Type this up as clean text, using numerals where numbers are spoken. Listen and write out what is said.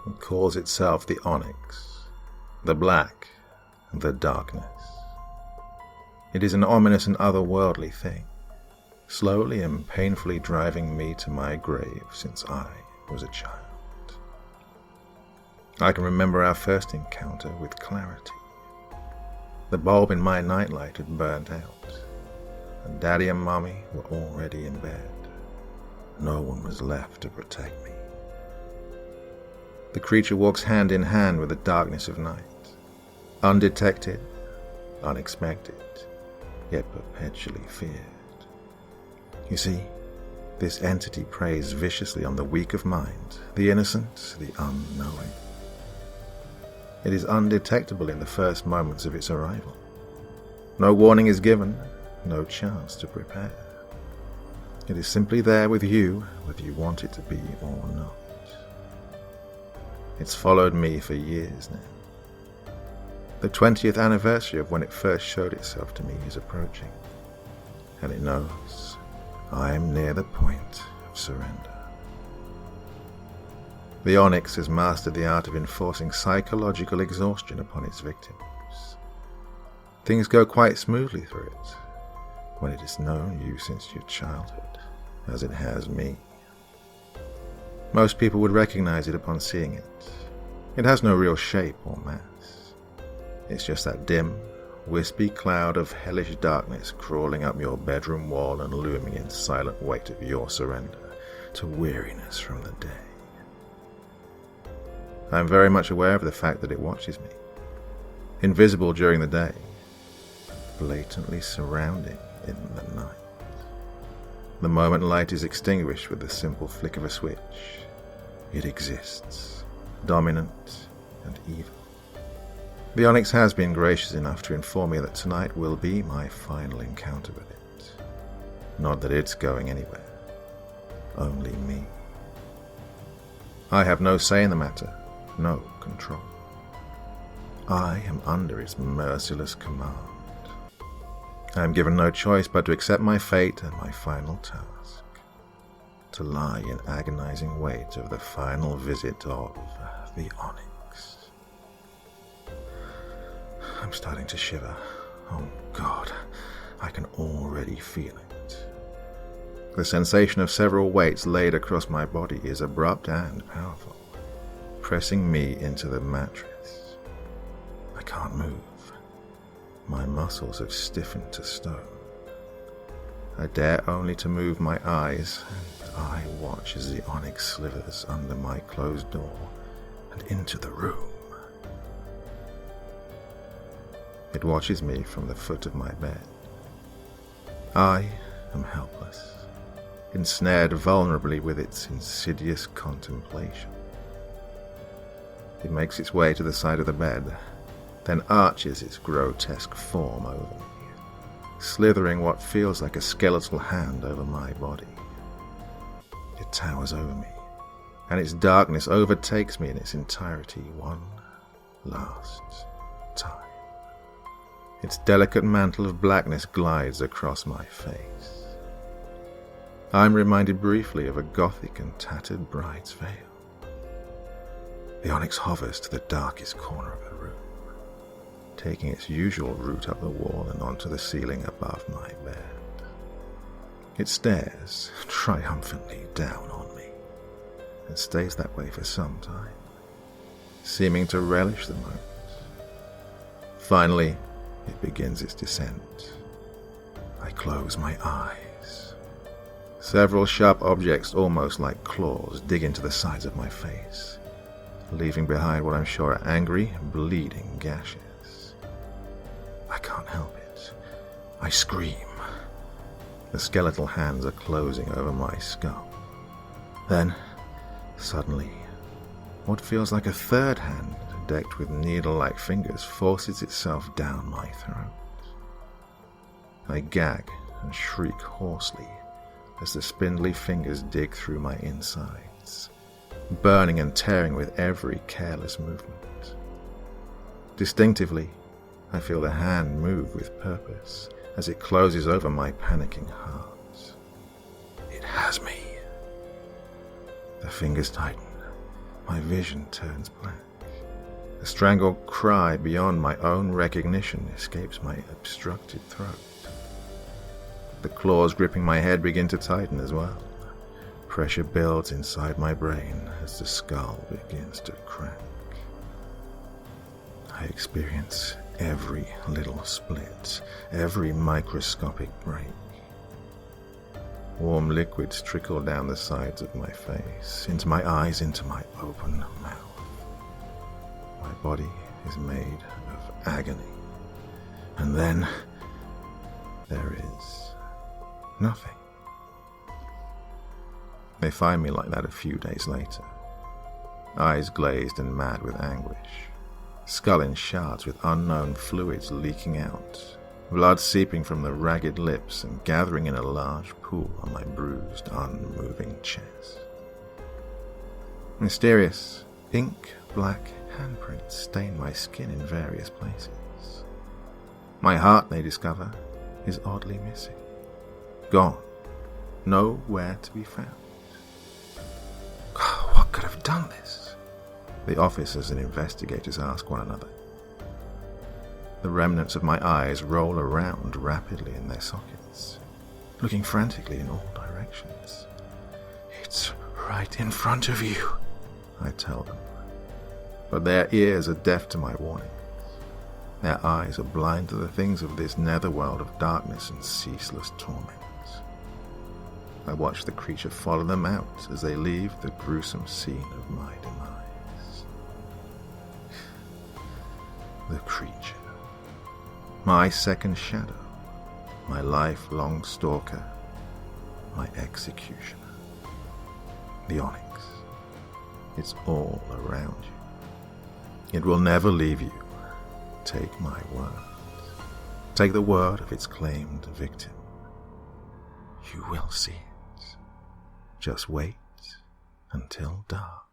and calls itself the onyx, the black, and the darkness. It is an ominous and otherworldly thing, slowly and painfully driving me to my grave since I was a child. I can remember our first encounter with clarity. The bulb in my nightlight had burnt out, and Daddy and Mommy were already in bed. No one was left to protect me. The creature walks hand in hand with the darkness of night, undetected, unexpected, yet perpetually feared. You see, this entity preys viciously on the weak of mind, the innocent, the unknowing. It is undetectable in the first moments of its arrival. No warning is given, no chance to prepare. It is simply there with you, whether you want it to be or not. It's followed me for years now. The 20th anniversary of when it first showed itself to me is approaching, and it knows I am near the point of surrender. The onyx has mastered the art of enforcing psychological exhaustion upon its victims. Things go quite smoothly through it when it has known you since your childhood, as it has me. Most people would recognize it upon seeing it. It has no real shape or mass. It's just that dim, wispy cloud of hellish darkness crawling up your bedroom wall and looming in silent weight of your surrender to weariness from the day. I am very much aware of the fact that it watches me, invisible during the day, blatantly surrounding in the night. The moment light is extinguished with the simple flick of a switch, it exists, dominant and evil. The onyx has been gracious enough to inform me that tonight will be my final encounter with it. Not that it's going anywhere, only me. I have no say in the matter, no control. I am under its merciless command. I am given no choice but to accept my fate and my final task, to lie in agonizing wait of the final visit of the onyx. I'm starting to shiver. Oh God, I can already feel it. The sensation of several weights laid across my body is abrupt and powerful, pressing me into the mattress. I can't move. My muscles have stiffened to stone. I dare only to move my eyes, and I watch as the onyx slithers under my closed door and into the room. It watches me from the foot of my bed. I am helpless, ensnared vulnerably with its insidious contemplation. It makes its way to the side of the bed, then arches its grotesque form over me, slithering what feels like a skeletal hand over my body. It towers over me, and its darkness overtakes me in its entirety one last time. Its delicate mantle of blackness glides across my face. I'm reminded briefly of a gothic and tattered bride's veil. The onyx hovers to the darkest corner of the room, taking its usual route up the wall and onto the ceiling above my bed. It stares triumphantly down on me, and stays that way for some time, seeming to relish the moment. Finally, it begins its descent. I close my eyes. Several sharp objects, almost like claws, dig into the sides of my face, leaving behind what I'm sure are angry, bleeding gashes. I can't help it. I scream. The skeletal hands are closing over my skull. Then, suddenly, what feels like a third hand, decked with needle-like fingers, forces itself down my throat. I gag and shriek hoarsely as the spindly fingers dig through my insides, burning and tearing with every careless movement. Distinctively, I feel the hand move with purpose as it closes over my panicking heart. It has me. The fingers tighten, my vision turns black. A strangled cry beyond my own recognition escapes my obstructed throat. The claws gripping my head begin to tighten as well. Pressure builds inside my brain as the skull begins to crack. I experience every little split, every microscopic break. Warm liquids trickle down the sides of my face, into my eyes, into my open mouth. My body is made of agony. And then there is nothing. They find me like that a few days later, eyes glazed and mad with anguish, skull in shards with unknown fluids leaking out, blood seeping from the ragged lips and gathering in a large pool on my bruised, unmoving chest. Mysterious, ink-black handprints stain my skin in various places. My heart, they discover, is oddly missing. Gone. Nowhere to be found. What could have done this? The officers and investigators ask one another. The remnants of my eyes roll around rapidly in their sockets, looking frantically in all directions. It's right in front of you, I tell them. But their ears are deaf to my warnings. Their eyes are blind to the things of this netherworld of darkness and ceaseless torment. I watch the creature follow them out as they leave the gruesome scene of my demise. The creature. My second shadow. My lifelong stalker. My executioner. The onyx. It's all around you. It will never leave you. Take my word. Take the word of its claimed victim. You will see it. Just wait until dark.